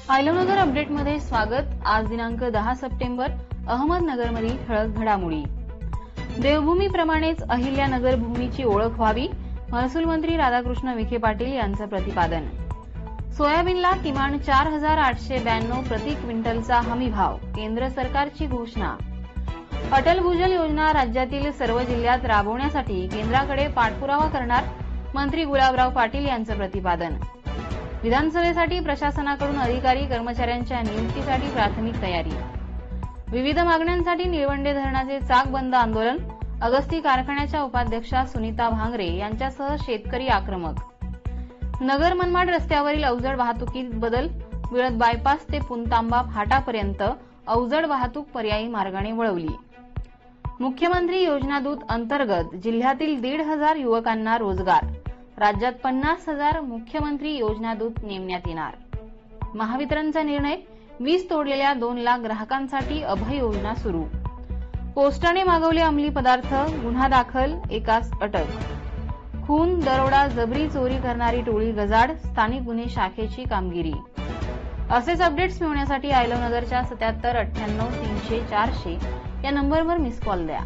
आयलोनगर अपडेटमध्ये स्वागत। आज दिनांक 10 सप्टेंबर अहमदनगरमधील ठळक घडामोडी। देवभूमीप्रमाणेच अहिल्यानगर भूमीची ओळख व्हावी, महसूल मंत्री राधाकृष्ण विखे पाटील यांचं प्रतिपादन। सोयाबीनला किमान 4892 प्रति क्विंटलचा हमी भाव, केंद्र सरकारची घोषणा। अटल भूजल योजना राज्यातील सर्व जिल्ह्यात राबवण्यासाठी केंद्राकडे पाठपुरावा करणार, मंत्री गुलाबराव पाटील यांचं प्रतिपादन। विधानसभेसाठी प्रशासनाकडून अधिकारी कर्मचाऱ्यांच्या नियुक्तीसाठी प्राथमिक तयारी। विविध मागण्यांसाठी निळवंडे धरणाचे चाक बंद आंदोलन, अगस्ती कारखान्याच्या उपाध्यक्षा सुनीता भांगरे यांच्यासह शेतकरी आक्रमक। नगर मनमाड रस्त्यावरील अवजड वाहतुकीत बदल, विळद बायपास ते पुनतांबा फाटापर्यंत अवजड वाहतूक पर्यायी मार्गाने वळवली। मुख्यमंत्री योजना दूत अंतर्गत जिल्ह्यातील 1,500 युवकांना रोजगार, राज्यात 50,000 मुख्यमंत्री योजना दूत नेमण्यात येणार। महावितरणचा निर्णय, वीज तोडलेल्या 2 लाख ग्राहकांसाठी अभय योजना सुरू। पोस्टाने मागवले अंमली पदार्थ, गुन्हा दाखल, एकास अटक। खून, दरोडा, जबरी चोरी करणारी टोळी गजाआड, स्थानिक गुन्हे शाखेची कामगिरी। असेच अपडेट्स मिळवण्यासाठी आयलोनगरच्या 77 98 300 400 या नंबरवर मिस कॉल द्या।